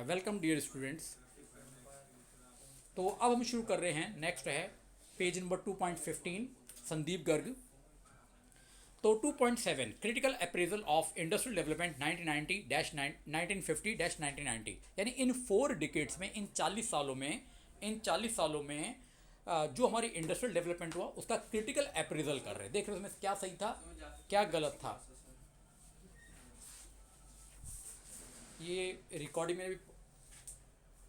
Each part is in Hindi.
Welcome dear students. तो अब हम शुरू कर रहे हैं। नेक्स्ट है पेज नंबर 2.15 संदीप गर्ग। तो 2.7 critical appraisal of industrial development 1990-1950-1990, यानी इन 4 डिकेड्स में, इन 40 सालों में जो हमारी इंडस्ट्रियल डेवलपमेंट हुआ उसका क्रिटिकल अप्रेजल कर रहे हैं। देख रहे हो उसमें क्या सही था क्या गलत था। ये रिकॉर्डिंग में भी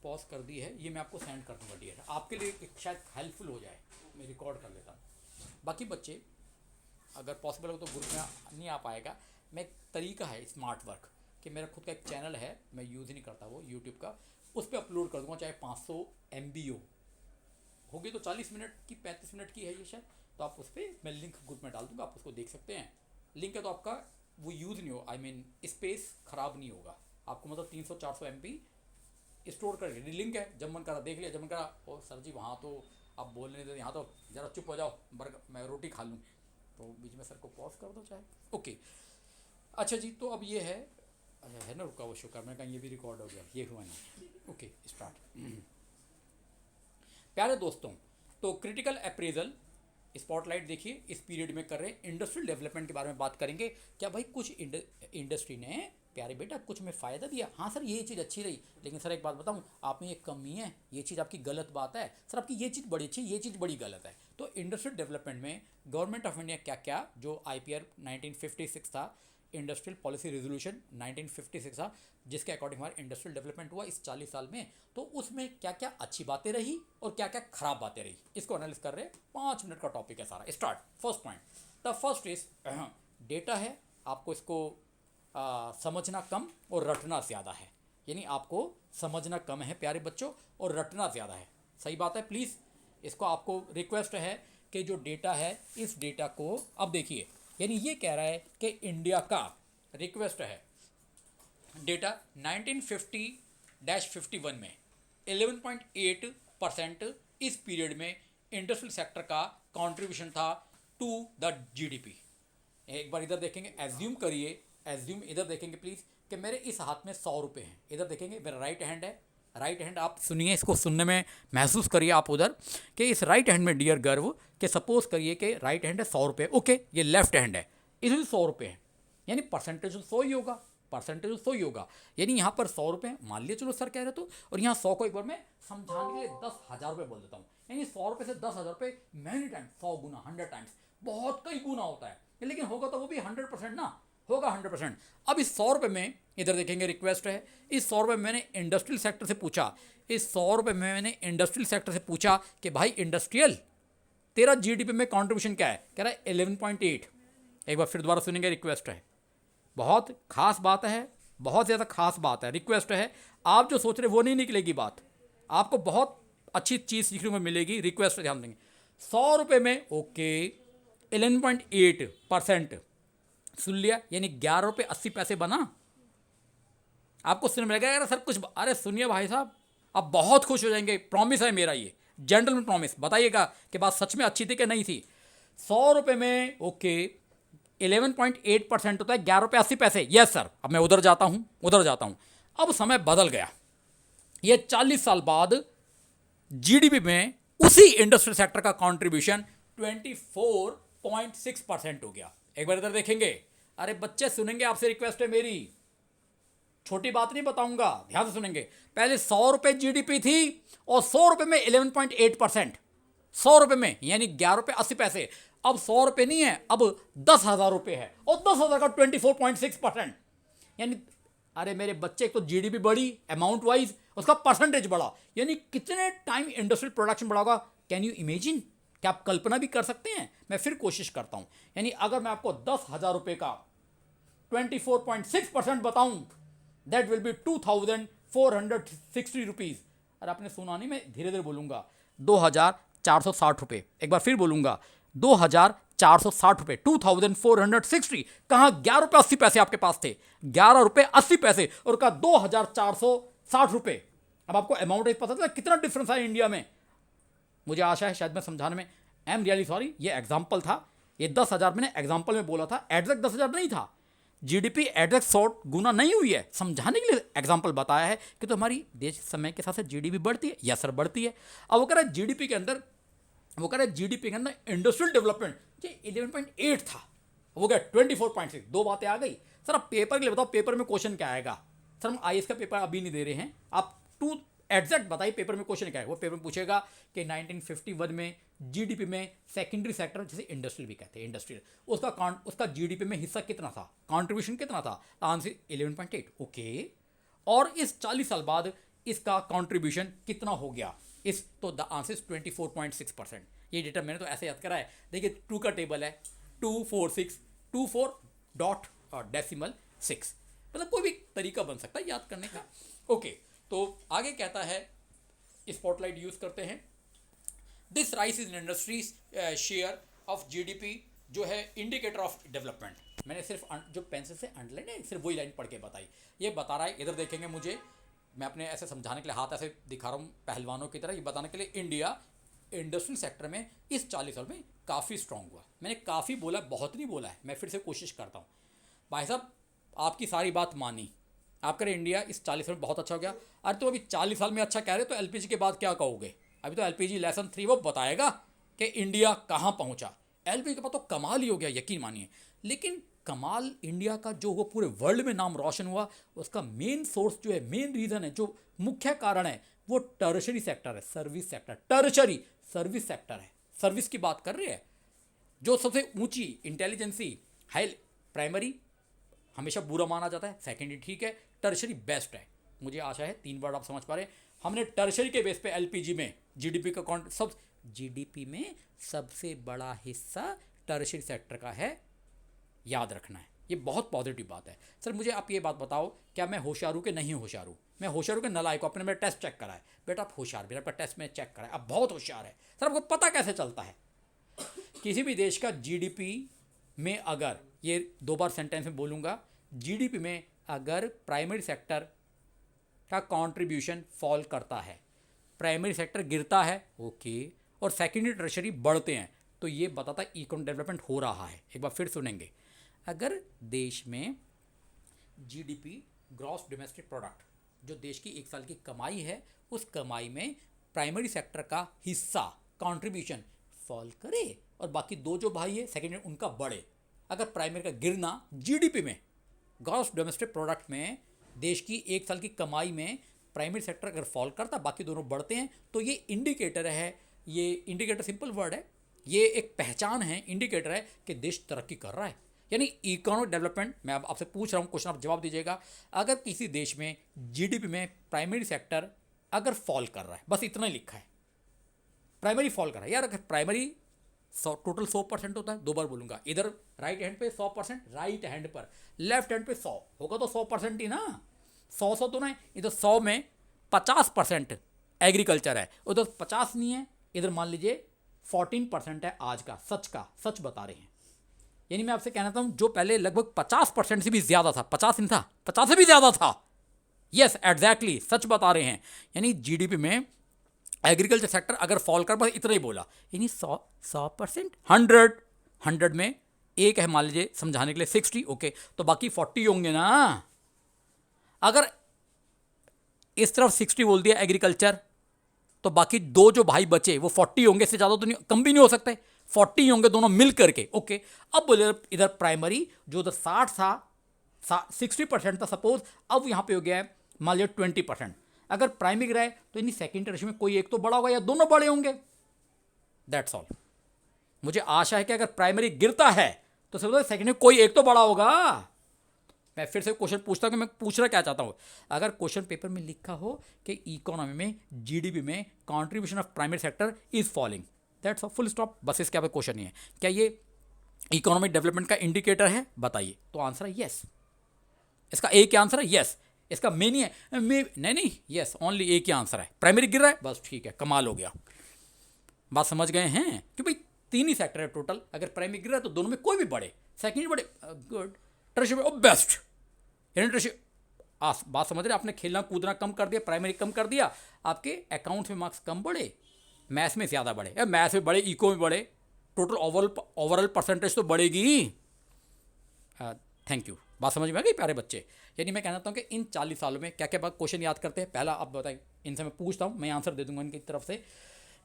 पॉज कर दी है, ये मैं आपको सेंड कर दूंगा डियर, आपके लिए एक शायद हेल्पफुल हो जाए। मैं रिकॉर्ड कर लेता हूँ। बाकी बच्चे अगर पॉसिबल हो तो ग्रुप में नहीं आ पाएगा। मैं एक तरीका है स्मार्ट वर्क कि मेरा खुद का एक चैनल है, मैं यूज़ ही नहीं करता वो यूट्यूब का, उस पर अपलोड कर दूंगा। चाहे 500 MB होगी तो 40 मिनट की 35 मिनट की है ये शायद, तो आप उस पर मैं लिंक ग्रुप में डाल दूंगा, आप उसको देख सकते हैं। लिंक है तो आपका वो यूज़ नहीं हो, आई मीन स्पेस ख़राब नहीं होगा आपको, मतलब 300-400 MB स्टोर करके। लिंक है, जब मन करा देख लिया, जब मन करा ओ सर जी वहाँ तो आप बोल नहीं देते, यहाँ तो ज़रा चुप हो जाओ, बर्गर मैं रोटी खा लूँ, तो बीच में सर को पॉज कर दो चाहे। ओके अच्छा जी, तो अब ये है, अच्छा है ना, रुका वो शो कर, मैं कहा ये भी रिकॉर्ड हो गया, ये हुआ नहीं। Okay start. प्यारे दोस्तों, तो क्रिटिकल अप्रेजल स्पॉटलाइट देखिए इस पीरियड में कर रहे हैं। इंडस्ट्रियल डेवलपमेंट के बारे में बात करेंगे। क्या भाई कुछ इंडस्ट्री ने प्यारे बेटा कुछ में फ़ायदा दिया? हाँ सर ये चीज़ अच्छी रही, लेकिन सर एक बात बताऊँ, आप में ये कमी है, ये चीज़ आपकी गलत बात है, सर आपकी ये चीज़ बड़ी अच्छी, ये चीज़ बड़ी गलत है। तो इंडस्ट्रियल डेवलपमेंट में गवर्नमेंट ऑफ इंडिया क्या क्या, जो IPR 1956 था, इंडस्ट्रियल पॉलिसी रेजोल्यूशन 1956 था, जिसके अकॉर्डिंग हमारा इंडस्ट्रियल डेवलपमेंट हुआ इस 40 साल में, तो उसमें क्या क्या अच्छी बातें रही और क्या क्या खराब बातें रही, इसको एनालिस कर रहे हैं। 5 मिनट का टॉपिक है सारा। Start. First point, the first is data है, आपको इसको समझना कम और रटना ज़्यादा है, यानी आपको समझना कम है प्यारे बच्चों और रटना ज़्यादा है। सही बात है, प्लीज़ इसको आपको रिक्वेस्ट है कि जो डेटा है इस डेटा को अब देखिए, यानी ये कह रहा है कि इंडिया का, रिक्वेस्ट है, डेटा 1950-51 में 11.8% इस पीरियड में इंडस्ट्रियल सेक्टर का कंट्रीब्यूशन था टू द GDP। एक बार इधर देखेंगे, एज्यूम करिए, एज्यूम इधर देखेंगे प्लीज़ कि मेरे इस हाथ में 100 रुपये हैं। इधर देखेंगे मेरा राइट हैंड है, राइट हैंड आप सुनिए, इसको सुनने में महसूस करिए आप उधर कि इस राइट हैंड में डियर गर्व कि सपोज करिए कि राइट हैंड है 100 रुपये, ओके, ये लेफ्ट हैंड है, इसमें 100 रुपये हैं, यानी परसेंटेज 100 ही होगा, परसेंटेज 100 ही होगा, यानी यहाँ पर 100 रुपये मान लिया, चलो सर कह रहे तो, और यहाँ 100 को एक बार मैं समझाने के लिए 10,000 रुपये बोल देता हूँ, यानी 100 रुपये से 10,000 रुपये मैनी टाइम्स, 100 गुना, 100 टाइम्स, बहुत कई गुना होता है, लेकिन होगा तो वो भी 100% ना, होगा 100%। अब इस 100 रुपये में इधर देखेंगे, रिक्वेस्ट है, इस 100 रुपये मैंने इंडस्ट्रियल सेक्टर से पूछा, इस 100 रुपये में मैंने इंडस्ट्रियल सेक्टर से पूछा कि भाई इंडस्ट्रियल तेरा GDP में कंट्रीब्यूशन क्या है, कह रहा है 11.8। एक बार फिर दोबारा सुनेंगे, रिक्वेस्ट है, बहुत खास बात है, बहुत ज़्यादा खास बात है, रिक्वेस्ट है, आप जो सोच रहे वो नहीं निकलेगी बात, आपको बहुत अच्छी चीज़ सीखने को मिलेगी, रिक्वेस्ट ध्यान देंगे। 100 रुपये में ओके 11.8% सुन लिया, यानी 11 रुपये 80 पैसे बना। आपको सुनने में लगेगा सर कुछ, अरे सुनिए भाई साहब, आप बहुत खुश हो जाएंगे, प्रॉमिस है मेरा, ये जेंटलमैन प्रॉमिस। बताइएगा कि बात सच में अच्छी थी कि नहीं थी। 100 रुपये में ओके 11.8% होता है 11 रुपये 80 पैसे। यस सर, अब मैं उधर जाता हूँ, उधर जाता हूँ। अब समय बदल गया, ये 40 साल बाद GDP में उसी इंडस्ट्रियल सेक्टर का कंट्रीब्यूशन 24.6% हो गया। एक बार इधर देखेंगे, अरे बच्चे सुनेंगे, आपसे रिक्वेस्ट है मेरी, छोटी बात नहीं बताऊंगा, ध्यान से सुनेंगे। पहले 100 रुपये GDP थी और 100 रुपये में 11.8%, 100 रुपये में यानी 11 रुपये 80 पैसे। अब 100 रुपये नहीं है, अब 10,000 रुपये है, और 10,000 का 24.6%, यानी अरे मेरे बच्चे, एक तो GDP बढ़ी अमाउंट वाइज, उसका परसेंटेज बढ़ा, यानी कितने टाइम इंडस्ट्रियल प्रोडक्शन बढ़ा होगा, कैन यू इमेजिन? क्या आप कल्पना भी कर सकते हैं? मैं फिर कोशिश करता हूं, यानी अगर मैं आपको 10,000 रुपये का 24.6% बताऊं, दैट विल बी 2,460 रुपीज़। अरे आपने सुना नहीं, मैं धीरे धीरे बोलूंगा, 2,460 रुपये। एक बार फिर बोलूंगा, 2,460 रुपये, 2,460। कहाँ 11 रुपये 80 पैसे आपके पास थे, 11 रुपये 80 पैसे, और कहा 2,460 रुपये। अब आपको अमाउंट पता चला कितना डिफरेंस है इंडिया में। मुझे आशा है शायद मैं समझाने में, आई एम रियली सॉरी, ये एग्जाम्पल था, ये 10,000 मैंने एग्जाम्पल में बोला था, एग्जैक्ट 10,000 नहीं था, जीडीपी एट सॉर्ट गुना नहीं हुई है, समझाने के लिए एग्जांपल बताया है कि तो हमारी देश समय के साथ साथ जीडीपी बढ़ती है, यस सर बढ़ती है। अब वो कह रहा है जीडीपी के अंदर, वो कह रहा है जीडीपी के अंदर इंडस्ट्रियल डेवलपमेंट ये 11.8 था, वो क्या 24.6, दो बातें आ गई। सर आप पेपर के लिए बताओ, पेपर में क्वेश्चन क्या आएगा? सर हम आईएएस का पेपर अभी नहीं दे रहे हैं, आप टू एग्जैक्ट बताइए पेपर में क्वेश्चन क्या है। वो पेपर में पूछेगा कि 1951 में जीडीपी में सेकेंडरी सेक्टर, जिसे इंडस्ट्रियल भी कहते हैं, इंडस्ट्रियल, उसका जीडीपी में हिस्सा कितना था, कंट्रीब्यूशन कितना था? आंसर 11.8। ओके, और इस 40 साल बाद इसका कंट्रीब्यूशन कितना हो गया? इस तो द आंसर 24.6%। ये डेटा मैंने तो ऐसे याद करा है, देखिए 2 का टेबल है, 246 मतलब कोई भी तरीका बन सकता है याद करने का। ओके, तो आगे कहता है, स्पॉटलाइट यूज करते हैं। This rice is industries share of GDP, जो है इंडिकेटर ऑफ डेवलपमेंट। मैंने सिर्फ जो पेंसिल से अंडरलाइन है सिर्फ वही लाइन पढ़ के बताई, ये बता रहा है, इधर देखेंगे मुझे, मैं अपने ऐसे समझाने के लिए हाथ ऐसे दिखा रहा हूँ पहलवानों की तरह, ये बताने के लिए इंडिया इंडस्ट्रियल सेक्टर में इस 40 साल में काफ़ी स्ट्रॉन्ग हुआ। मैंने काफ़ी बोला, बहुत नहीं बोला है, मैं फिर से कोशिश करता हूँ। भाई साहब आपकी सारी बात मानी, आप कह रहे इंडिया इस 40 साल में बहुत अच्छा हो गया। अरे तो अभी 40 साल में अच्छा कह रहे तो एलपीजी के बाद क्या कहोगे? अभी तो एलपीजी लेसन 3 वो बताएगा कि इंडिया कहाँ पहुँचा। एलपीजी के बाद तो कमाल ही हो गया, यकीन मानिए। लेकिन कमाल इंडिया का जो वो पूरे वर्ल्ड में नाम रोशन हुआ, उसका मेन सोर्स जो है, मेन रीज़न है, जो मुख्य कारण है, वो टर्शरी सेक्टर है, service sector. Tertiary service sector है, सर्विस की बात कर रहे हैं। जो सबसे ऊंची इंटेलिजेंसी हाई, प्राइमरी हमेशा बुरा माना जाता है, सेकेंडरी ठीक है, टर्शरी बेस्ट है। मुझे आशा है 3 वर्ड आप समझ पा रहे हैं। हमने टर्शरी के बेस पे एलपीजी में जीडीपी का सब जीडीपी में सबसे बड़ा हिस्सा टर्शरी सेक्टर का है, याद रखना है, ये बहुत पॉजिटिव बात है। सर मुझे आप ये बात बताओ, क्या मैं होशियार हूँ कि नहीं होशियार हूँ? मैं होशियार हूँ कि नालायक हूँ? आपने मेरा टेस्ट चेक करा है, बेटा आप होशियार, मेरा पर टेस्ट में चेक करा है, आप बहुत होशियार है। सर आपको पता कैसे चलता है? किसी भी देश का जीडीपी में, अगर ये 2 बार सेंटेंस में बोलूँगा, जीडीपी में अगर प्राइमरी सेक्टर का कंट्रीब्यूशन फॉल करता है, प्राइमरी सेक्टर गिरता है, ओके, और सेकेंडरी टर्शरी बढ़ते हैं, तो ये बताता है इकोनॉमिक डेवलपमेंट हो रहा है। एक बार फिर सुनेंगे, अगर देश में जीडीपी, ग्रॉस डोमेस्टिक प्रोडक्ट, जो देश की 1 साल की कमाई है, उस कमाई में प्राइमरी सेक्टर का हिस्सा, कंट्रीब्यूशन फॉल करे और बाकी 2 जो भाई है सेकेंडरी उनका बढ़े। अगर प्राइमरी का गिरना जीडीपी में, ग्रॉस डोमेस्टिक प्रोडक्ट में, देश की 1 साल की कमाई में प्राइमरी सेक्टर अगर फॉल करता, बाकी दोनों बढ़ते हैं, तो ये इंडिकेटर है। ये इंडिकेटर सिंपल वर्ड है, ये एक पहचान है, इंडिकेटर है कि देश तरक्की कर रहा है, यानी इकोनॉमिक डेवलपमेंट। मैं अब आपसे पूछ रहा हूँ क्वेश्चन, आप जवाब दीजिएगा। अगर किसी देश में जीडीपी में प्राइमरी सेक्टर अगर फॉल कर रहा है, बस इतना ही लिखा है, प्राइमरी फॉल कर रहा है। यार अगर प्राइमरी टोटल 100% होता है, 2 बार बोलूँगा, इधर राइट हैंड पे 100%, राइट हैंड पर, लेफ्ट हैंड पे 100 होगा तो 100% ही ना, 100 तो ना, इधर 100 में 50% एग्रीकल्चर है, उधर 50 नहीं है, इधर मान लीजिए 14% है। आज का सच बता रहे हैं। यानी मैं आपसे कहना था हूँ, जो पहले लगभग 50% से भी ज़्यादा था, 50 नहीं था, 50 से भी ज़्यादा था, यस एग्जैक्टली सच बता रहे हैं। यानी जीडीपी में एग्रीकल्चर सेक्टर अगर फॉल कर, बस इतना ही बोला, यानी 100%, 100 में एक है, मान लीजिए समझाने के लिए 60, ओके, तो बाकी 40 होंगे ना। अगर इस तरफ 60 बोल दिया एग्रीकल्चर, तो बाकी 2 जो भाई बचे वो 40 होंगे, इससे ज़्यादा तो नहीं, कम भी नहीं हो सकते, 40 ही होंगे दोनों मिल करके, ओके। अब बोले इधर प्राइमरी जो उधर 60 था, 60% था सपोज, अब यहाँ पे हो गया है मान लीजिए 20%। अगर प्राइमरी गिरा है तो यानी सेकेंड टर्शरी में कोई एक तो बड़ा होगा या दोनों बड़े होंगे, दैट्स ऑल। मुझे आशा है कि अगर प्राइमरी गिरता है तो समझो सेकेंड में कोई एक तो बड़ा होगा। मैं फिर से क्वेश्चन पूछता हूँ कि मैं पूछना क्या चाहता हूँ। अगर क्वेश्चन पेपर में लिखा हो कि इकोनॉमी में, जीडीपी में contribution of primary sector is falling, that's all, full stop, बस इसके आप क्वेश्चन नहीं है। क्या ये इकोनॉमिक डेवलपमेंट का इंडिकेटर है? बताइए। तो आंसर है यस, इसका एक ही आंसर है यस। इसका मे नहीं है, मे नहीं, यस, ओनली एक ही आंसर है। प्राइमरी गिर रहा है, बस ठीक है, कमाल हो गया। बात समझ गए हैं? कि भाई 3 ही सेक्टर है टोटल, अगर प्राइमरी गिर रहा है तो दोनों में कोई भी बड़े, सेकेंडरी बड़े, गुड, टर्शियरी बेस्ट, यानी टर्शियरी। बात समझ रहे? आपने खेलना कूदना कम कर दिया, प्राइमरी कम कर दिया, आपके अकाउंट्स में मार्क्स कम बढ़े, मैथ्स में ज़्यादा बढ़े, या मैथ्स में बढ़े, इको में बढ़े, टोटल ओवरऑल परसेंटेज तो बढ़ेगी। Thank you. बात समझ में आ गई प्यारे बच्चे? यानी मैं कहना चाहता हूँ कि इन 40 सालों में क्या क्या क्वेश्चन याद करते हैं। पहला आप बताइए, इनसे मैं पूछता हूँ, मैं आंसर दे दूंगा इनकी तरफ से।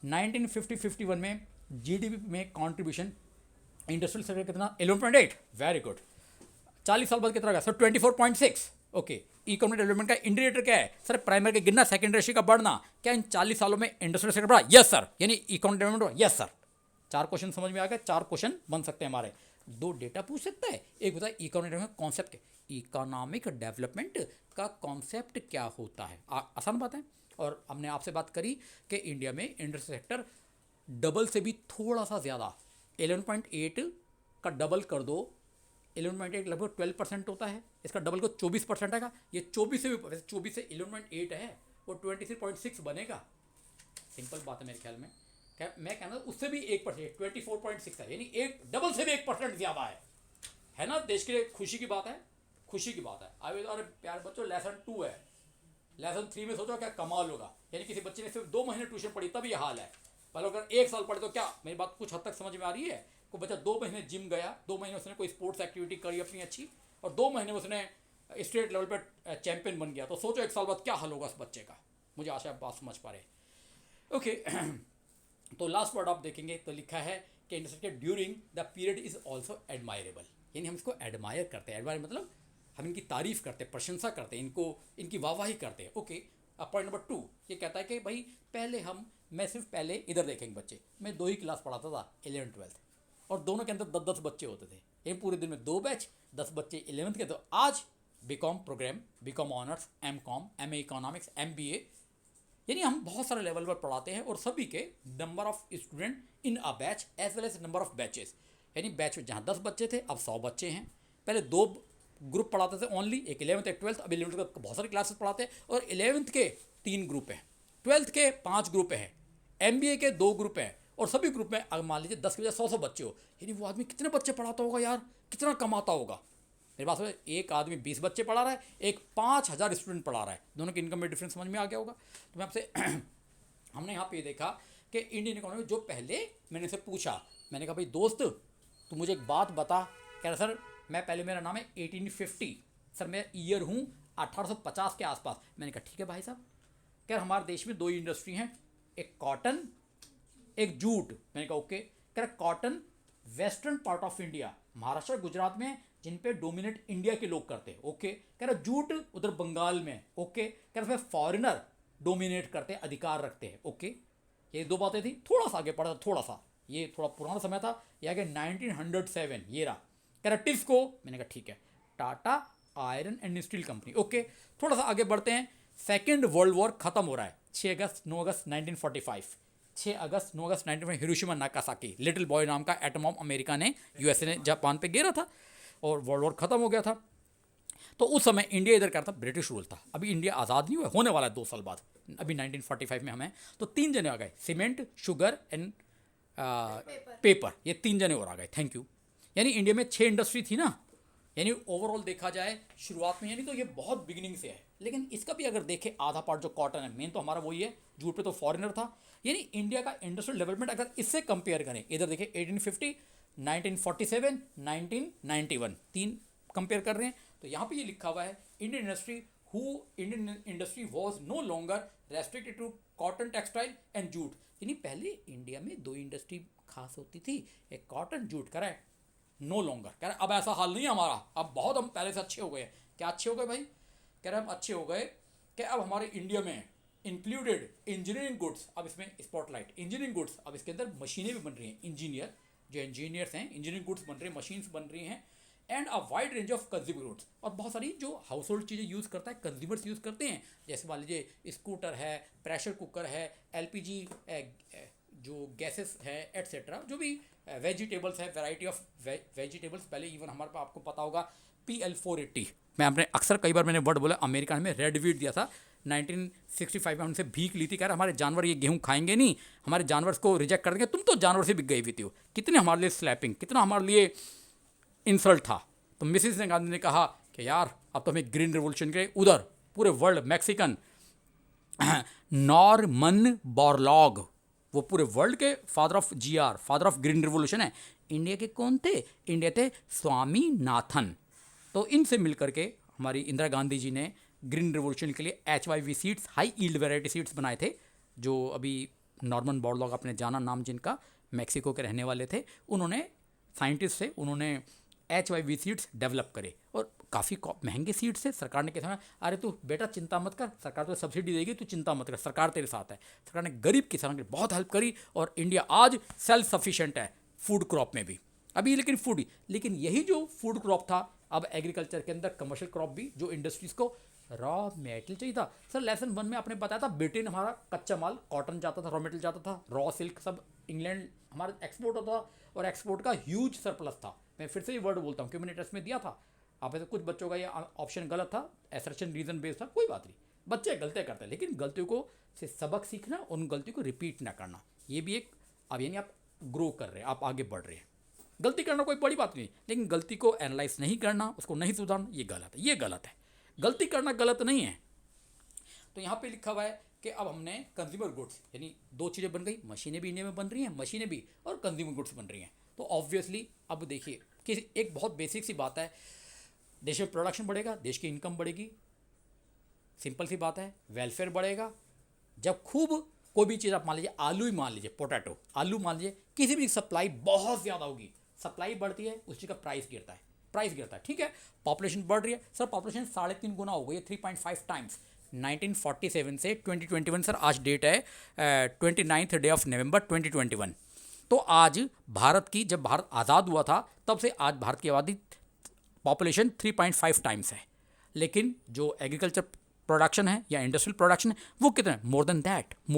1950-51 में जीडीपी में कंट्रीब्यूशन इंडस्ट्रियल सेक्टर कितना? 11.8। Very good. 40 साल बाद कितना गया सर? 24.6। ओके। इकोनॉमिक डेवलपमेंट का इंडिकेटर क्या है सर? प्राइमरी का गिरना, सेकेंडरी रेशियो का बढ़ना। क्या इन 40 सालों में इंडस्ट्रियल सेक्टर बढ़ा? Yes sir. यानी इकोनॉमिक डेवलपमेंट बढ़ा? Yes sir. 4 क्वेश्चन समझ में आ गए। 4 क्वेश्चन बन सकते हैं हमारे। 2 डेटा पूछ सकता है, एक होता है economic development concept. Economic development का कॉन्सेप्ट क्या होता है? आसान बात है। और हमने आपसे बात करी कि इंडिया में इंडस्ट्रियल सेक्टर डबल से भी थोड़ा सा ज़्यादा, 11.8 का डबल कर दो, 11.8 लगभग 12% होता है, इसका डबल को 24% आएगा। ये 24 से भी, वैसे 24 से 11.8 है, वो 23.6 बनेगा। सिंपल बात है मेरे ख्याल में। क्या मैं कहना उससे भी 1%, 24.6 है, यानी एक डबल से भी 1% ज़्यादा है ना? देश के लिए खुशी की बात है, खुशी की बात है। अभी अरे प्यार बच्चों, लेसन 2 है, लेसन 3 में सोचो क्या कमाल होगा। यानी किसी बच्चे ने सिर्फ 2 महीने ट्यूशन पढ़ी तब ये हाल है। पहले अगर 1 साल पढ़े तो क्या, मेरी बात कुछ हद तक समझ में आ रही है? कोई बच्चा 2 महीने जिम गया, 2 महीने उसने कोई स्पोर्ट्स एक्टिविटी करी अपनी अच्छी, और 2 महीने में उसने स्टेट लेवल पर चैंपियन बन गया, तो सोचो 1 साल बाद क्या हाल होगा उस बच्चे का। मुझे आशा है बात समझ पा रहे। ओके। तो लास्ट वर्ड आप देखेंगे तो लिखा है कि इंडस्ट्री के during the period is also admirable. यानी हम इसको एडमायर करते हैं। एडमायर मतलब हम इनकी तारीफ करते हैं, प्रशंसा करते हैं, इनको इनकी वाहवाही करते हैं। ओके। अब पॉइंट नंबर 2 ये कहता है कि भाई पहले मैं सिर्फ पहले इधर देखेंगे बच्चे, मैं 2 ही क्लास पढ़ाता था, 11th-12th, और दोनों के अंदर 10-10 बच्चे होते थे। ये पूरे दिन में 2 बैच, 10 बच्चे 11th के। तो आज BCom program, BCom honours, MCom, MA economics, MBA, यानी हम बहुत सारे लेवल पर पढ़ाते हैं, और सभी के number of student in a batch as well as number of batches. यानी बैच में जहाँ 10 बच्चे थे अब 100 बच्चे हैं। पहले 2 ग्रुप पढ़ाते थे ओनली, एक 11th एक 12th। अब 11th का बहुत सारे क्लासेस पढ़ाते हैं, और 11th के 3 ग्रुप हैं, 12th के 5 ग्रुप हैं, एमबीए के 2 ग्रुप हैं, और सभी ग्रुप में अगर मान लीजिए 10 के बजाय 100 बच्चे हो, यानी वो आदमी कितने बच्चे पढ़ाता होगा यार, कितना कमाता होगा। मेरे पास में एक आदमी 20 बच्चे पढ़ा रहा है, एक 5000 स्टूडेंट पढ़ा रहा है, दोनों के इनकम में डिफरेंस समझ में आ गया होगा। तो मैं आपसे हमने यहाँ पे देखा कि इंडियन इकोनॉमी जो पहले मैंने से पूछा, मैंने कहा भाई दोस्त तू मुझे एक बात बता। कह रहा सर मैं पहले, मेरा नाम है 1850 सर, मैं ईयर हूँ 1850 के आसपास। मैंने कहा ठीक है भाई साहब। कह रहा हमारे देश में 2 ही इंडस्ट्री हैं, एक कॉटन, एक जूट। मैंने कहा ओके। कह रहा cotton western part of India, Maharashtra Gujarat में, जिन पे डोमिनेट इंडिया के लोग करते हैं। ओके। कह रहा जूट उधर बंगाल में। ओके। कह रहा फॉरेनर डोमिनेट करते हैं, अधिकार रखते हैं। ओके। ये 2 बातें थी। थोड़ा सा आगे पढ़ा, थोड़ा सा, ये थोड़ा पुराना समय था, ये आगे 1907 ये रहा। कह रहा टिस्को। मैंने कहा ठीक है, Tata iron and steel company. Okay. थोड़ा सा आगे बढ़ते हैं। सेकेंड वर्ल्ड वॉर खत्म हो रहा है, 6 अगस्त 9 अगस्त 1945, 6 अगस्त 9 अगस्त 1945, हिरोशिमा नागासाकी, लिटिल बॉय नाम का एटम बम अमेरिका ने, यूएसए ने जापान पे गिरा था, और वर्ल्ड वॉर खत्म हो गया था। तो उस समय इंडिया इधर करता, ब्रिटिश रूल था। अभी इंडिया आज़ाद नहीं हुआ, होने वाला है 2 साल बाद, अभी 1945 में हमें। तो 3 जने आ गए, सीमेंट, शुगर एंड पेपर, ये 3 जने और आ गए। Thank you. यानी इंडिया में 6 इंडस्ट्री थी ना, यानी ओवरऑल देखा जाए शुरुआत में, यानी तो ये बहुत बिगिनिंग से है। लेकिन इसका भी अगर देखें आधा पार्ट जो कॉटन है, मेन तो हमारा वही है, जूट पे तो फॉरेनर था। यानी इंडिया का इंडस्ट्रियल डेवलपमेंट अगर इससे कंपेयर करें, इधर देखिए 1850, 1947, 1991, 3 कंपेयर कर रहे हैं, तो यहाँ पे ये लिखा हुआ है Indian industry was no longer restricted to cotton, textile and jute. यानी पहले इंडिया में 2 इंडस्ट्री खास होती थी, एक कॉटन, जूट। कह रहा है नो लॉन्गर, कह रहा है अब ऐसा हाल नहीं है हमारा, अब बहुत हम पहले से अच्छे हो गए हैं। क्या अच्छे हो गए भाई? कह रहे हम अच्छे हो गए कि अब हमारे इंडिया में इंक्लूडेड इंजीनियरिंग गुड्स, अब इसमें स्पॉटलाइट इंजीनियरिंग गुड्स, अब इसके अंदर मशीनें भी बन रही हैं, इंजीनियर जो इंजीनियर्स हैं, इंजीनियरिंग गुड्स बन रहे हैं, मशीन्स बन रही हैं, and a wide range of consumer goods, और बहुत सारी जो हाउस होल्ड चीज़ें यूज़ करता है, कंज्यूमर्स यूज़ करते हैं, जैसे मान लीजिए स्कूटर है, प्रेशर कुकर है, एलपीजी जो गैसेस है, एट्सेट्रा, जो भी वेजिटेबल्स है, वैरायटी ऑफ वेजिटेबल्स। पहले इवन हमारे पास आपको पता होगा PL480, मैं आपने अक्सर कई बार मैंने वर्ड बोला, अमेरिका में रेड वीट दिया था 1965 में, उनसे भीख ली थी। कह रहा हमारे जानवर ये गेहूँ खाएंगे नहीं, हमारे जानवर को रिजेक्ट कर देंगे, तुम तो जानवर से भी गई हुई थी। कितने हमारे लिए स्लैपिंग, कितना हमारे लिए इंसल्ट था। तो मिसिस गांधी ने कहा कि यार अब तो हमें ग्रीन रिवोल्यूशन के उधर पूरे वर्ल्ड, मैक्सिकन नॉर्मन बोरलॉग, वो पूरे वर्ल्ड के father of father of green revolution है। इंडिया के कौन थे? इंडिया थे स्वामीनाथन। तो इनसे मिल करके हमारी इंदिरा गांधी जी ने ग्रीन रिवोल्यूशन के लिए HYV seeds, high yield variety seeds बनाए थे, जो अभी नॉर्मन बोरलॉग आपने जाना नाम, जिनका मैक्सिको के रहने वाले थे, उन्होंने साइंटिस्ट से उन्होंने HYV सीड्स डेवलप करे और काफ़ी महंगे सीड्स थे। सरकार ने कहा अरे तू बेटा चिंता मत कर, सरकार तो सब्सिडी देगी, तू चिंता मत कर, सरकार तेरे साथ है। सरकार ने गरीब किसानों की बहुत हेल्प करी और इंडिया आज सेल्फ सफिशिएंट है फूड क्रॉप में भी अभी। लेकिन यही जो फूड क्रॉप था, अब एग्रीकल्चर के अंदर कमर्शियल क्रॉप भी, जो इंडस्ट्रीज को रॉ मेटेरियल चाहिए था। सर लेसन 1 में आपने बताया था ब्रिटेन हमारा कच्चा माल, कॉटन जाता था, रॉ मेटेरियल जाता था, रॉ सिल्क सब इंग्लैंड हमारा एक्सपोर्ट होता था और एक्सपोर्ट का ह्यूज सरप्लस था। मैं फिर से ये वर्ड बोलता हूँ क्योंकि मैंने टेस्ट में दिया था। आप ऐसे कुछ बच्चों का ये ऑप्शन गलत था, एसर्शन रीजन बेस्ड था, कोई बात नहीं, बच्चे गलतियाँ करते हैं, लेकिन गलतियों को से सबक सीखना, उन गलतियों को रिपीट ना करना, ये भी एक, अब यानी आप ग्रो कर रहे हैं, आप आगे बढ़ रहे हैं। गलती करना कोई बड़ी बात नहीं, लेकिन गलती को एनालाइज नहीं करना, उसको नहीं सुधारना, ये गलत है, ये गलत है। गलती करना गलत नहीं है। तो यहाँ पे लिखा हुआ है कि अब हमने कंज्यूमर गुड्स, यानी 2 चीज़ें बन गई, मशीनें भी इंडिया में बन रही हैं, मशीनें भी, और कंज्यूमर गुड्स बन रही हैं। तो ऑब्वियसली अब देखिए कि एक बहुत बेसिक सी बात है, देश में प्रोडक्शन बढ़ेगा, देश की इनकम बढ़ेगी, सिंपल सी बात है, वेलफेयर बढ़ेगा। जब खूब कोई भी चीज़ आप मान लीजिए, आलू ही मान लीजिए, पोटैटो, आलू मान लीजिए, किसी भी सप्लाई बहुत ज़्यादा होगी, सप्लाई बढ़ती है, उस चीज़ का प्राइस गिरता है, ठीक है। पॉपुलेशन बढ़ रही है, सर पॉपुलेशन 3.5 गुना हो गई है, 3.5 टाइम्स 1947 से 2021। सर आज डेट है 29 डे ऑफ नवंबर 2021। तो आज भारत की, जब भारत आज़ाद हुआ था तब से आज भारत की आबादी पॉपुलेशन 3.5 टाइम्स है, लेकिन जो एग्रीकल्चर प्रोडक्शन है या इंडस्ट्रियल प्रोडक्शन है वो कितना है, मोर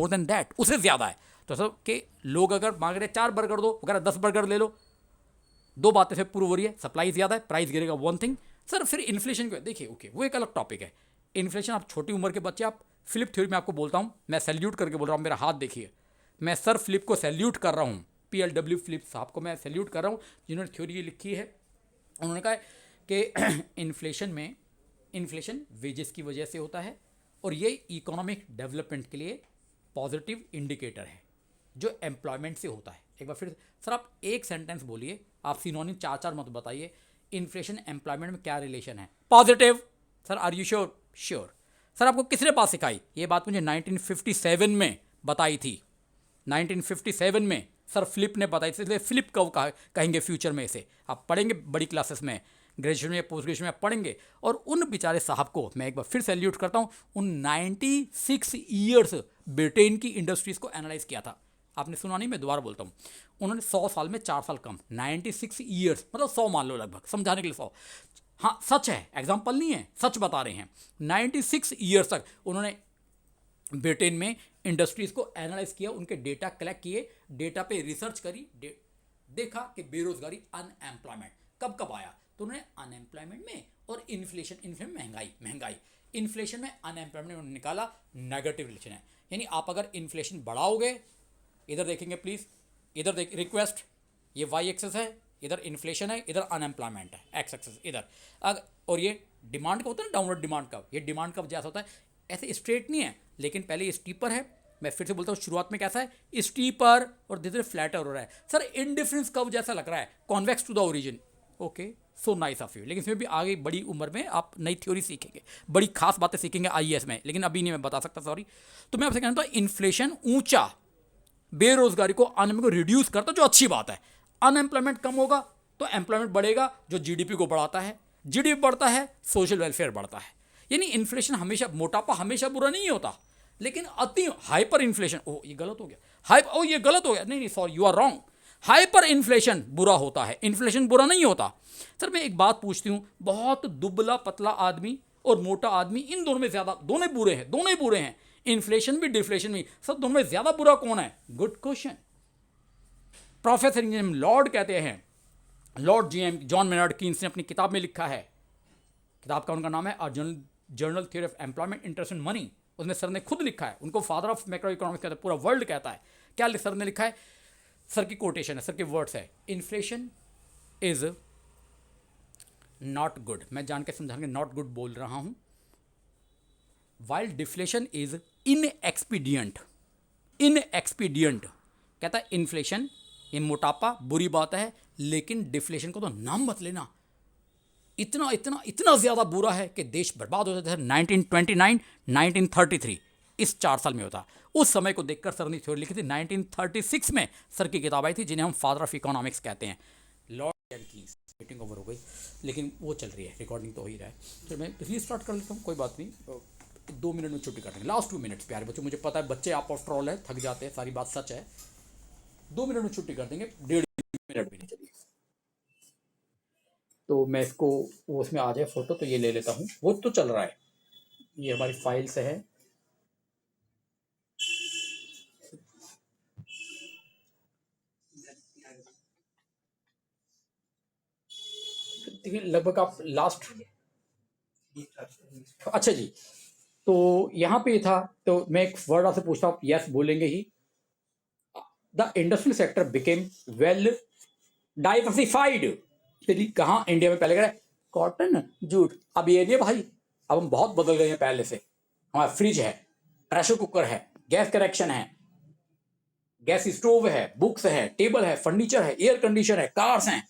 देन दैट, उससे ज़्यादा है। तो सर कि लोग अगर मांग रहे 4 बर्गर दो, अगर 10 बर्गर ले लो, 2 बातें से प्रूव हो रही है, सप्लाई ज़्यादा है, प्राइस गिरेगा, 1 थिंग। सर फिर इन्फ्लेशन को देखिए, ओके वो एक अलग टॉपिक है। इन्फ्लेशन, आप छोटी उम्र के बच्चे, आप फिलिप थ्योरी में आपको बोलता हूँ, मैं सैल्यूट करके बोल रहा हूँ, मेरा हाथ देखिए, मैं सर फिलिप को सैल्यूट कर रहा हूँ, PLW फिलिप साहब को मैं सैल्यूट कर रहा हूँ, जिन्होंने थ्योरी लिखी है। उन्होंने कहा कि इन्फ्लेशन वेजेस की वजह से होता है और ये इकोनॉमिक डेवलपमेंट के लिए पॉजिटिव इंडिकेटर है जो एम्प्लॉयमेंट से होता है। एक बार फिर सर आप एक सेंटेंस बोलिए, आप सिनोनिम 4 मत बताइए, इन्फ्लेशन एम्प्लॉयमेंट में क्या रिलेशन है, positive. Sir are you sure? Sure. Sir आपको किसने बात सिखाई? ये बात मुझे 1957 में बताई थी, 1957 में सर फिलिप ने बताई थी, इसलिए फिलिप कब कहेंगे फ्यूचर में, इसे आप पढ़ेंगे बड़ी क्लासेस में, ग्रेजुएशन में, पोस्ट ग्रेजुएशन में पढ़ेंगे। और उन बेचारे साहब को मैं एक बार फिर सैल्यूट करता हूँ, उन 96 ईयर्स ब्रिटेन की इंडस्ट्रीज़ को एनालाइज किया था। आपने सुना नहीं, मैं दोबारा बोलता हूँ, उन्होंने 100 साल में 4 साल कम, 96 ईयर्स मतलब 100 मान लो लगभग, समझाने के लिए 100, हाँ सच है, एग्जाम्पल नहीं है, सच बता रहे हैं। 96 ईयर्स तक उन्होंने ब्रिटेन में इंडस्ट्रीज़ को एनालाइज किया, उनके डेटा कलेक्ट किए, डेटा पे रिसर्च करी, देखा कि बेरोजगारी, अनएम्प्लॉयमेंट कब आया, तो उन्होंने अनएम्प्लॉयमेंट में और इन्फ्लेशन महंगाई इन्फ्लेशन में अनएम्प्लॉयमेंट में निकाला नेगेटिव रिलेशन है। यानी आप अगर इन्फ्लेशन बढ़ाओगे, इधर देखेंगे प्लीज़, इधर देख रिक्वेस्ट, ये वाई एक्सेस है, इधर इन्फ्लेशन है, इधर अनएम्प्लॉयमेंट है, एक्स एक्सेस इधर। और ये डिमांड का होता है ना, डाउनवर्ड डिमांड का, ये डिमांड का जैसा होता है, ऐसे स्ट्रेट नहीं है, लेकिन पहले ये स्टीपर है। मैं फिर से बोलता हूँ, शुरुआत में कैसा है, स्टीपर, और धीरे धीरे फ्लैटर हो रहा है। सर इंडिफरेंस कब जैसा लग रहा है, convex to the origin, okay so nice of you. लेकिन इसमें भी आगे बड़ी उम्र में आप नई थ्योरी सीखेंगे, बड़ी खास बातें सीखेंगे IAS में, लेकिन अभी नहीं मैं बता सकता, सॉरी। तो मैं आपसे कहना था, इन्फ्लेशन ऊंचा बेरोजगारी को, अनएम्प्लॉयमेंट को रिड्यूस करता, जो अच्छी बात है। अनएम्प्लॉयमेंट कम होगा तो एम्प्लॉयमेंट बढ़ेगा, जो GDP को बढ़ाता है, GDP बढ़ता है, सोशल वेलफेयर बढ़ता है। यानी इन्फ्लेशन हमेशा, मोटापा हमेशा बुरा नहीं होता, लेकिन अति हाइपर इन्फ्लेशन, ओ ये गलत हो गया, ये गलत हो गया, नहीं sorry, you are wrong, hyper inflation बुरा होता है, इन्फ्लेशन बुरा नहीं होता। सर मैं एक बात पूछती हूँ, बहुत दुबला पतला आदमी और मोटा आदमी, इन दोनों में ज़्यादा, दोनों ही बुरे हैं, इन्फ्लेशन भी डिफ्लेशन भी। सर दोनों में ज़्यादा बुरा कौन है? Good question. प्रोफेसर लॉर्ड कहते हैं, लॉर्ड जॉन मेनार्ड कीन्स ने अपनी किताब में लिखा है, किताब का उनका नाम है journal theory of employment, interest and money. उसमें सर ने खुद लिखा है, उनको फादर ऑफ मैक्रो इकोनॉमिक्स कहता है, पूरा वर्ल्ड कहता है। क्या सर ने लिखा है? सर की कोटेशन है, सर के वर्ड्स है, इन्फ्लेशन इज नॉट गुड, मैं जान के समझाने नॉट गुड बोल रहा हूं, वाइल डिफ्लेशन इज इनएक्सपीडियंट। कहता है इन्फ्लेशन, ये मोटापा बुरी बात है, लेकिन डिफ्लेशन को तो नाम मत लेना, इतना इतना इतना ज़्यादा बुरा है कि देश बर्बाद हो जाता है। 1929 1933 इस 4 साल में होता। उस समय को देखकर सर ने थ्योरी लिखी थी। 1936 में सर की किताब आई थी जिन्हें हम फादर ऑफ इकोनॉमिक्स कहते हैं। Lord Jenkins. मीटिंग ओवर हो गई लेकिन वो चल रही है, रिकॉर्डिंग तो हो ही रहा है। तो मैं रीस्टार्ट कर लेता हूँ, कोई बात नहीं। 2 मिनट में छुट्टी कर देंगे, लास्ट 2 मिनट्स प्यारे बच्चों। मुझे पता है बच्चे आप आफ्टर ऑल है, थक जाते हैं, सारी बात सच है। 2 मिनट में छुट्टी कर देंगे, 1.5 मिनट भी नहीं चलिए। तो मैं इसको वो उसमें आ जाए फोटो, तो ये ले लेता हूँ। वो तो चल रहा है, ये हमारी फाइल से है। देखिए लगभग आप लास्ट, अच्छा जी। तो यहाँ पे था, तो मैं एक वर्ड आपसे पूछता हूँ, यस बोलेंगे ही। The industrial sector became well diversified. चलिए कहाँ इंडिया में पहले कह कॉटन जूट, अब ये नहीं भाई, अब हम बहुत बदल गए हैं पहले से। हमारा फ्रिज है, प्रेशर कुकर है, गैस कनेक्शन है, गैस स्टोव है, बुक्स है, टेबल है, फर्नीचर है, एयर कंडीशनर है, कार्स हैं।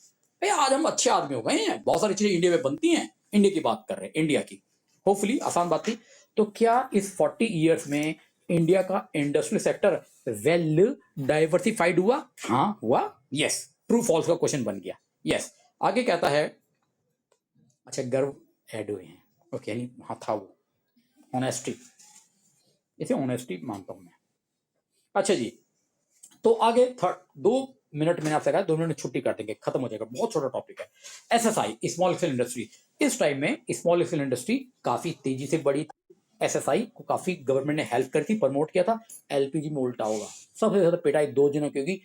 भाई आज हम अच्छे आदमी हो गए हैं, बहुत सारी चीजें इंडिया में बनती हैं। इंडिया की बात कर रहे हैं, इंडिया की। होपफुली आसान बात थी। तो क्या इस 40 ईयर्स में इंडिया का इंडस्ट्रियल सेक्टर वेल डाइवर्सिफाइड हुआ? हाँ हुआ, यस। ट्रू फॉल्स का क्वेश्चन बन गया, यस। आगे कहता है, अच्छा गर्व ऐड हुए हैं, ओके, यानी हाँ था वो। ऑनेस्टी, इसे ऑनेस्टी मानता हूं मैं। अच्छा जी, तो आगे 2 मिनट मैंने आपसे कहा, 2 मिनट में छुट्टी कर देंगे, खत्म हो जाएगा, बहुत छोटा टॉपिक है। SSI, small scale industry. इस टाइम में स्मॉल स्केल इंडस्ट्री काफी तेजी से बढ़ी। एसएसआई को काफी गवर्नमेंट ने हेल्प करती, प्रमोट किया था। एलपीजी में उल्टा होगा, सबसे ज्यादा पिटाई 2 जनों की होगी।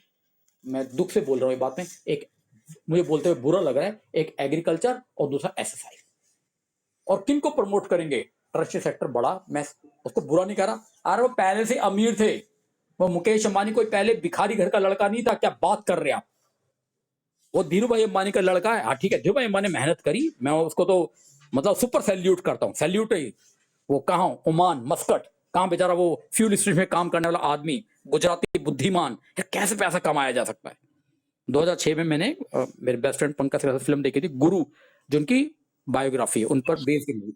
मैं दुख से बोल रहा हूँ ये बात में, एक मुझे बोलते हुए बुरा लग रहा है, एक एग्रीकल्चर और दूसरा एसएसआई। और किन को प्रमोट करेंगे? ट्रस्टी सेक्टर बढ़ा, मैं उसको बुरा नहीं कह रहा। अरे वो पहले से अमीर थे, वो मुकेश अंबानी कोई पहले भिखारी घर का लड़का नहीं था। क्या बात कर रहे हैं आप? वो धीरू भाई अंबानी का लड़का है। हाँ ठीक है, धीरू भाई अंबानी ने मेहनत करी, मैं उसको तो मतलब सुपर सैल्यूट करता हूँ, सैल्यूट है। वो कहाँ, ओमान मस्कट, कहाँ बेचारा वो फ्यूल स्टेशन में काम करने वाला आदमी, गुजराती बुद्धिमान। कैसे पैसा कमाया जा सकता है? 2006 में मैंने मेरे बेस्ट फ्रेंड पंकज के साथ फिल्म देखी थी गुरु, जो उनकी बायोग्राफी है, उन पर based movie.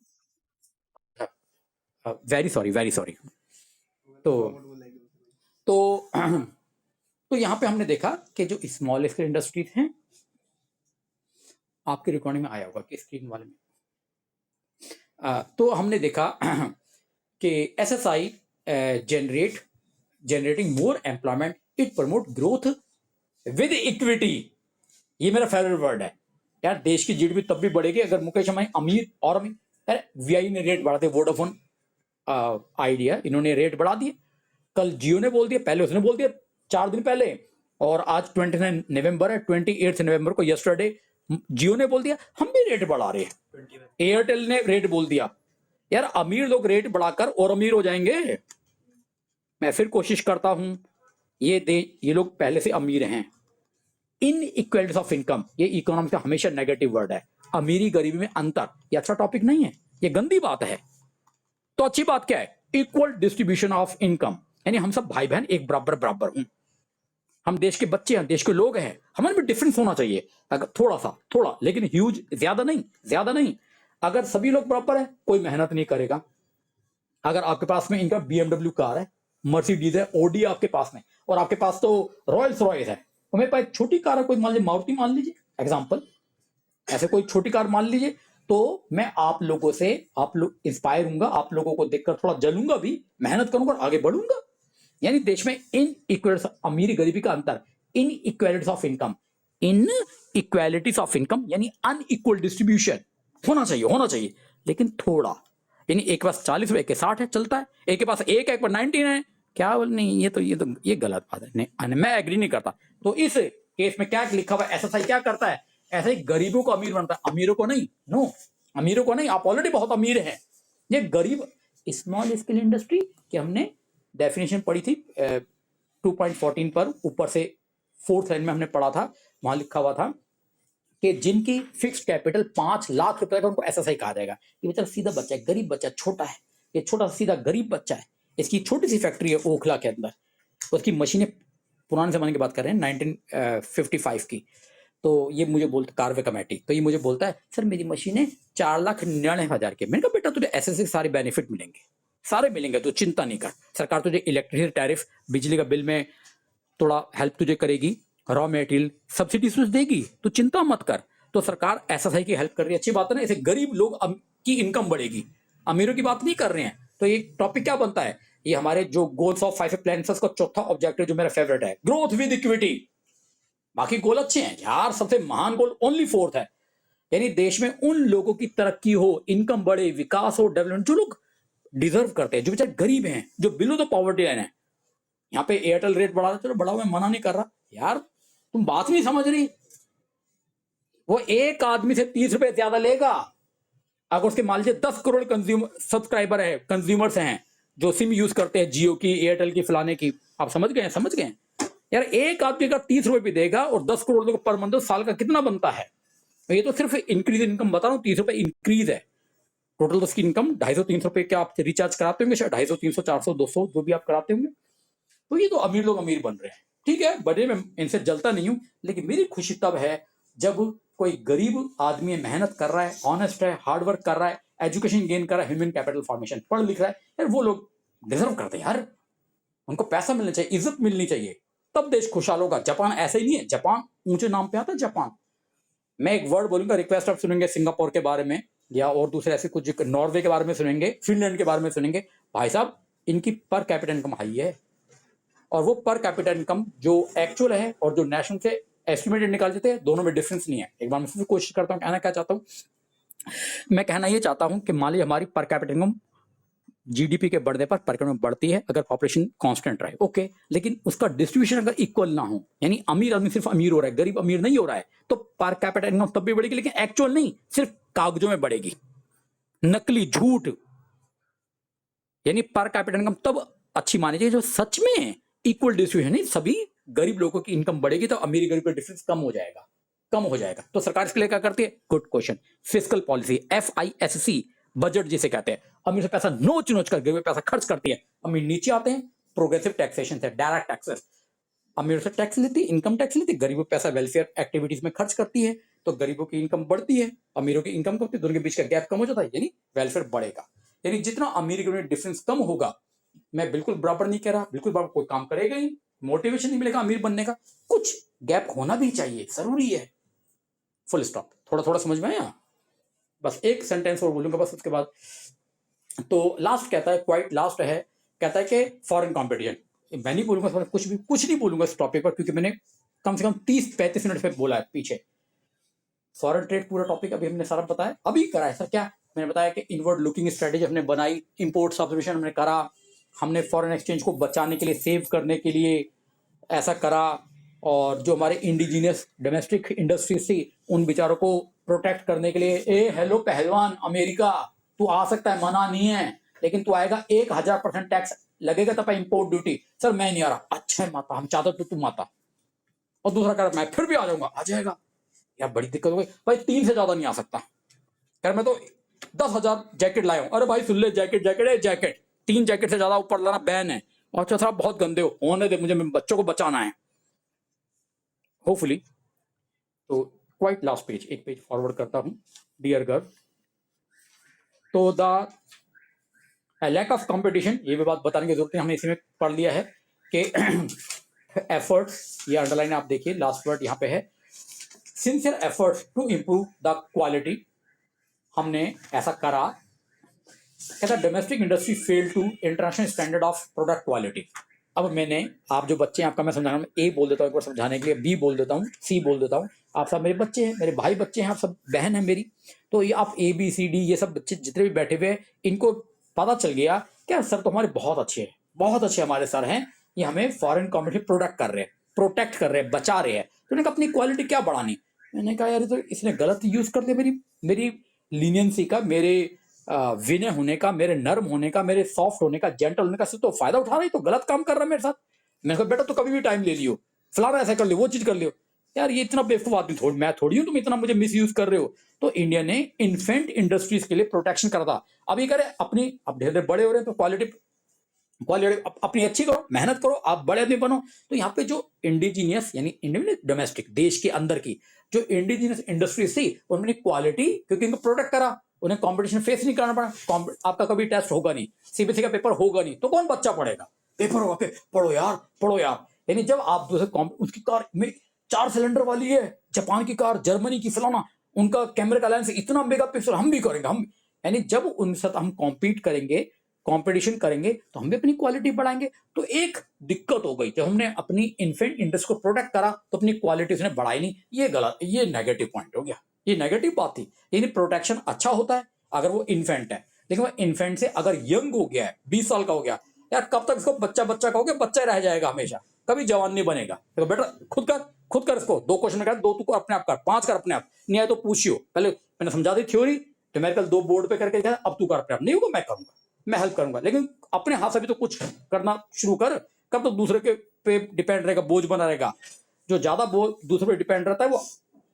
Very sorry, very sorry. तो तो तो यहाँ पे हमने देखा कि जो स्मॉल स्केल इंडस्ट्रीज हैं, आपके रिकॉर्डिंग में आया होगा कि स्क्रीन वाले में, तो हमने देखा कि SSI generating more employment, it promote growth with equity. ये मेरा फेवरेट वर्ड है यार। देश की जीडीपी तब भी बढ़ेगी अगर मुकेश अंबानी अमीर और अमीर। यार वीआई ने रेट बढ़ा दिए, वोडाफोन आइडिया, इन्होंने रेट बढ़ा दिए। कल जियो ने बोल दिया, पहले उसने बोल दिया 4 दिन पहले, और आज 29 नवंबर है, 28 नवंबर को यस्टरडे जियो ने बोल दिया हम भी रेट बढ़ा रहे हैं। एयरटेल ने रेट बोल दिया। यार अमीर लोग रेट बढ़ाकर और अमीर हो जाएंगे। मैं फिर कोशिश करता हूं, ये लोग पहले से अमीर हैं। इन इक्वलिटीज ऑफ इनकम, ये इकोनॉमिक्स का हमेशा नेगेटिव वर्ड है। अमीरी गरीबी में अंतर, ये अच्छा टॉपिक नहीं है, ये गंदी बात है। तो अच्छी बात क्या है? इक्वल डिस्ट्रीब्यूशन ऑफ इनकम, यानी हम सब भाई बहन एक बराबर बराबर हूं। हम देश के बच्चे हैं, देश के लोग हैं, हमारे में डिफरेंस होना चाहिए, अगर थोड़ा सा, थोड़ा, लेकिन ह्यूज, ज्यादा नहीं, ज्यादा नहीं। अगर सभी लोग बराबर है, कोई मेहनत नहीं करेगा। अगर आपके पास में इनका बीएमडब्ल्यू कार है, मर्सिडीज है, ओडी आपके पास में, और आपके पास तो रॉयल्स रॉयस है, तो मेरे पास एक छोटी कार है, कोई मान लीजिए मारुति मान लीजिए एग्जाम्पल, ऐसे कोई छोटी कार मान लीजिए, तो मैं आप लोगों से, आप लोग इंस्पायर हूंगा, आप लोगों को देखकर थोड़ा जलूंगा भी, मेहनत करूंगा और आगे बढ़ूंगा। यानी देश में इन इक्वलिटीज, अमीरी गरीबी का अंतर, inequalities of income, inequalities of income यानी अनइक्वल डिस्ट्रीब्यूशन होना चाहिए, होना चाहिए, लेकिन थोड़ा। यानी एक के पास 40 है, एक के 60 है, चलता है। एक के पास एक है, एक पर 19 है, क्या नहीं, ये गलत बात है, नहीं, मैं एग्री नहीं करता। तो इस केस में क्या लिखा हुआ है, एसएसआई क्या करता है? ऐसे ही गरीबों को अमीर बनता है, अमीरों को नहीं। नो, अमीरों को नहीं, आप ऑलरेडी बहुत अमीर हैं। ये गरीब, स्मॉल स्केल इंडस्ट्री की हमने डेफिनेशन पढ़ी थी 2.14 पर, ऊपर से 4th लाइन में हमने पढ़ा था, वहां लिखा हुआ था कि जिनकी फिक्स्ड कैपिटल 5 लाख रुपए का, उनको एसएसआई कहा जाएगा। ये बेचारा सीधा बच्चा है, गरीब बच्चा, छोटा है, ये छोटा सीधा गरीब बच्चा है। इसकी छोटी सी फैक्ट्री है ओखला के अंदर, उसकी मशीनें पुराने जमाने की बात कर रहे हैं, 1955 की। तो ये मुझे बोलता, कार्वे कमेटी, तो ये मुझे बोलता है सर मेरी मशीन है 4,99,000 की। मैंने कहा बेटा तुझे ऐसे से सारे बेनिफिट मिलेंगे, सारे मिलेंगे, तो चिंता नहीं कर। सरकार तुझे इलेक्ट्रिसिटी टैरिफ, बिजली का बिल में थोड़ा हेल्प तुझे करेगी, रॉ मटेरियल सब्सिडी देगी, तो चिंता मत कर। तो सरकार एसएसआई की हेल्प कर रही है, अच्छी बात है ना। ऐसे गरीब लोग की इनकम बढ़ेगी, अमीरों की बात नहीं कर रहे हैं। तो ये टॉपिक क्या बनता है, ये हमारे जो गोल्स ऑफ 5 प्लान का चौथा ऑब्जेक्टिव जो मेरा फेवरेट है, ग्रोथ विद इक्विटी। बाकी गोल अच्छे हैं यार, सबसे महान गोल ओनली फोर्थ है, यानी देश में उन लोगों की तरक्की हो, इनकम बढ़े, विकास हो, डेवलपमेंट, जो लोग डिजर्व करते हैं, जो बेचारे गरीब हैं, जो बिलो द पॉवर्टी लाइन है। यहाँ पे एयरटेल रेट बढ़ा, चलो बढ़ाओ, मैं मना नहीं कर रहा यार, तुम बात नहीं समझ रही। वो एक आदमी से 30 रुपए ज्यादा लेगा अगर उसके मान लीजिए 10 करोड़ कंज्यूमर सब्सक्राइबर है, कंज्यूमर्स हैं जो सिम यूज करते हैं, जियो की, एयरटेल की, फलाने की। आप समझ गए, समझ गए यार। एक आदमी अगर 30 रुपए भी देगा और 10 करोड़ लोग पर मंथ, साल का कितना बनता है। ये तो सिर्फ इंक्रीज इनकम बता रहा हूँ, 30 रुपए इंक्रीज है। टोटल उसकी इनकम 250-300 रुपए के आप रिचार्ज कराते होंगे, शायद 250, 300, 400, 200 जो भी आप कराते होंगे। तो ये तो अमीर लोग अमीर बन रहे हैं, ठीक है, बड़े में इनसे जलता नहीं हूं। लेकिन मेरी खुशी तब है जब कोई गरीब आदमी मेहनत कर रहा है, ऑनेस्ट है, हार्ड वर्क कर रहा है, एजुकेशन गेन कर रहा है, ह्यूमन कैपिटल फॉर्मेशन, पढ़ लिख रहा है यार, वो लोग डिजर्व करते हैं यार, उनको पैसा मिलना चाहिए, इज्जत मिलनी चाहिए, तब देश खुशहाल होगा। जापान ऐसा ही नहीं है, जापान ऊंचे नाम पे आता है जापान। मैं एक वर्ड बोलूंगा, रिक्वेस्ट आप सुनेंगे सिंगापुर के बारे में या और दूसरे ऐसे कुछ, नॉर्वे के बारे में सुनेंगे, फिनलैंड के बारे में सुनेंगे, भाई साहब इनकी पर कैपिटल इनकम हाई है। और वो पर कैपिटल इनकम जो एक्चुअल है और जो नेशनल से एस्टिमेटेड निकाल देते हैं, दोनों में डिफरेंस नहीं है। एक बार मैं फिर कोशिश करता हूँ, कहना क्या चाहता हूँ, मैं कहना ये चाहता हूँ कि मान लीजिए हमारी पर कैपिटल इनकम जीडीपी के बढ़ने पर कैपिटल में बढ़ती है अगर पॉपुलेशन कांस्टेंट रहे, ओके, लेकिन उसका डिस्ट्रीब्यूशन अगर इक्वल ना हो, यानी अमीर आदमी सिर्फ अमीर हो रहा है, गरीब अमीर नहीं हो रहा है, तो पर कैपिटल इनकम तब भी बढ़ेगी, लेकिन एक्चुअल नहीं, सिर्फ कागजों में बढ़ेगी, नकली, झूठ। यानी पर कैपिटल इनकम तब अच्छी मानी जाएगी जो सच में इक्वल डिस्ट्रीब्यूशन, नहीं सभी गरीब लोगों की इनकम बढ़ेगी तो अमीर गरीब का डिफरेंस कम हो जाएगा, कम हो जाएगा। तो सरकार इसके लिए क्या करती है, good question, fiscal policy, FISC, budget जिसे कहते हैं। अमीर से पैसा नोच नोच कर गरीब पैसा खर्च करती है, अमीर नीचे आते हैं, प्रोग्रेसिव टैक्सेशन से, डायरेक्ट टैक्सेस, अमीर से टैक्स लेती है, इनकम टैक्स लेती है, गरीबों पैसा वेलफेयर एक्टिविटीज में खर्च करती है, तो गरीबों की इनकम बढ़ती है, अमीरों की इनकम कम होती है, दोनों के बीच का गैप कम हो जाता है, यानी वेलफेयर बढ़ेगा। यानी जितना अमीर गरीब डिफरेंस कम होगा, मैं बिल्कुल बराबर नहीं कह रहा, बिल्कुल बराबर कोई काम करेगा ही, मोटिवेशन नहीं मिलेगा अमीर बनने का, कुछ गैप होना भी चाहिए, जरूरी है, फुल स्टॉप। थोड़ा थोड़ा समझ में आया, बस एक सेंटेंस और बोलूंगा बस उसके बाद। तो लास्ट कहता है, क्वाइट लास्ट है, कहता है कि फॉरेन कॉम्पिटिशन, मैं नहीं बोलूंगा कुछ नहीं बोलूंगा इस टॉपिक पर, क्योंकि मैंने कम से कम 30-35 मिनट पे बोला है पीछे। फॉरेन ट्रेड पूरा टॉपिक अभी हमने सारा बताया, अभी करा है सर क्या, मैंने बताया कि इनवर्ड लुकिंग स्ट्रेटेजी हमने बनाई, इंपोर्ट सब्सिट्यूशन हमने करा, हमने फॉरेन एक्सचेंज को बचाने के लिए, सेव करने के लिए ऐसा करा, और जो हमारे इंडिजीनियस डोमेस्टिक इंडस्ट्रीज थी उन बेचारों को प्रोटेक्ट करने के लिए, ए हेलो पहलवान अमेरिका, तू आ सकता है, मना नहीं है, लेकिन तू आएगा 1000% टैक्स लगेगा तब इंपोर्ट ड्यूटी। सर मैं नहीं आ रहा, अच्छा है माता, हम चाहते तो तुम आता। और दूसरा कह रहा मैं फिर भी आ जाऊंगा, आ जाएगा यार, बड़ी दिक्कत हो गई भाई, 3 से ज्यादा नहीं आ सकता। यार मैं तो 10,000 जैकेट लाया हूं, अरे भाई सुन ले, जैकेट जैकेट है, जैकेट 3 जैकेट से ज्यादा ऊपर लाना बैन है, और चौथा बहुत गंदे हो, होने दे, मुझे बच्चों को बचाना है होपफुली। तो क्वाइट लास्ट पेज, एक पेज फॉरवर्ड करता हूं, डियर गर्ल। तो द लैक ऑफ कंपटीशन, ये भी बात बताने की जरूरत है, हमने इसी में पढ़ लिया है कि एफर्ट्स, ये अंडरलाइन आप देखिए, लास्ट वर्ड यहाँ पे है, sincere efforts to improve the quality, हमने ऐसा करा। कहता domestic industry fail to international standard of product quality. अब मैंने, आप जो बच्चे हैं, आपका मैं समझाना, ए बोल देता हूँ एक बार समझाने के लिए, बी बोल देता हूँ, सी बोल देता हूँ, आप सब मेरे बच्चे हैं, मेरे भाई बच्चे हैं, आप सब बहन है मेरी, तो ये आप ABCD ये सब बच्चे जितने भी बैठे हुए हैं, इनको पता चल गया क्या सर तो हमारे बहुत अच्छे हैं, बहुत अच्छे हमारे सर हैं, ये हमें फॉरेन कॉम्पिटिशन प्रोडक्ट कर रहे हैं, प्रोटेक्ट कर रहे हैं, बचा रहे हैं। तो उन्होंने कहा अपनी क्वालिटी क्या बढ़ानी, मैंने कहा यार तो इसने गलत यूज कर लिया मेरी लीनियंसी का, मेरे विनय होने का, मेरे नर्म होने का, मेरे सॉफ्ट होने का, जेंटल होने का, तो फायदा उठा रहा है, तो गलत काम कर रहा है मेरे साथ। मैंने कहा बेटा तो कभी भी टाइम ले लियो, फलाना ऐसा कर लियो, वो चीज कर लियो। यार ये इतना बेवकूफ आदमी मैं थोड़ी हूँ, तुम इतना मुझे मिस यूज कर रहे हो। तो इंडिया ने इन्फेंट इंडस्ट्रीज के लिए प्रोटेक्शन करा था। अब ये करे अपनी, अब ढेर बड़े हो रहे हैं तो क्वालिटी क्वालिटी अपनी अच्छी करो, मेहनत करो, आप बड़े आदमी बनो। तो यहाँ पे जो इंडिजीनियस यानी इंडियन डोमेस्टिक देश के अंदर की जो इंडिजीनियस इंडस्ट्रीज थी उन्होंने क्वालिटी, क्योंकि इनको प्रोटेक्ट करा, उन्हें कंपटीशन फेस नहीं करना पड़ा। आपका कभी टेस्ट होगा नहीं, सीबीएसई का पेपर होगा नहीं, तो कौन बच्चा पढ़ेगा? पेपर होगा पे पढ़ो यार, पढ़ो यार। यानी जब आप दूसरे उसकी कार में 4 सिलेंडर वाली है, जापान की कार, जर्मनी की फलाना, उनका कैमरे का लेंस इतना मेगा पिक्सल, हम भी करेंगे हम। यानी जब उनके साथ हम कॉम्पीट करेंगे, कंपटीशन करेंगे, तो हम भी अपनी क्वालिटी बढ़ाएंगे। तो एक दिक्कत हो गई, जब हमने अपनी इन्फेंट इंडस्ट्री को प्रोटेक्ट करा तो अपनी क्वालिटी उसने बढ़ाई नहीं। ये गलत, ये नेगेटिव पॉइंट हो गया, ये नेगेटिव बात थी। यानी प्रोटेक्शन अच्छा होता है अगर वो इन्फेंट है, लेकिन वो इन्फेंट से अगर यंग हो गया है, 20 साल का हो गया यार, कब तक इसको बच्चा बच्चा कहोगे? बच्चा ही रह जाएगा हमेशा, कभी जवान नहीं बनेगा। तो बेटा खुद कर इसको, 2 क्वेश्चन कर, 2 तू अपने आप कर, 5 कर अपने आप, नहीं आए तो पूछियो। पहले मैंने समझा दी थ्योरी, तो मेरे कल 2 बोर्ड पे करके दिखाया, अब तू कर अपने आप, नहीं होगा मैं करूंगा, मैं हेल्प करूंगा, लेकिन अपने हाथ से भी तो कुछ करना शुरू कर। कब तो दूसरे के पे डिपेंड रहेगा, बोझ बना रहेगा। जो ज्यादा बोझ दूसरे पे डिपेंड रहता है वो,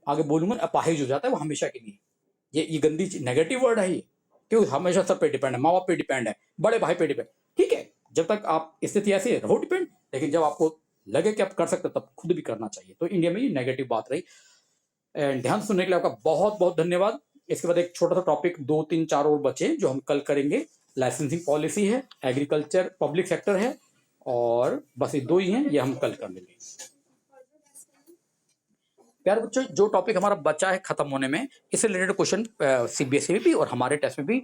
आगे बोलूंगा, अपाहिज हो जाता है वो हमेशा के लिए। ये गंदी नेगेटिव वर्ड है ये, क्यों? हमेशा सब पे डिपेंड है, माँ बाप पे डिपेंड है, बड़े भाई पे डिपेंड। ठीक है, जब तक आप स्थिति ऐसी है रहो डिपेंड, लेकिन जब आपको लगे कि आप कर सकते तब खुद भी करना चाहिए। तो इंडिया में ये नेगेटिव बात रही। एंड ध्यान सुनने के लिए आपका बहुत बहुत धन्यवाद। इसके बाद एक छोटा सा टॉपिक 2 3 4 और बचे जो हम कल करेंगे। लाइसेंसिंग पॉलिसी है, एग्रीकल्चर पब्लिक सेक्टर है, और बस ये 2 ही हैं, ये हम कल कर लेंगे। प्यारे बच्चों, जो टॉपिक हमारा बचा है खत्म होने में, इससे रिलेटेड क्वेश्चन सीबीएसई में भी और हमारे टेस्ट में भी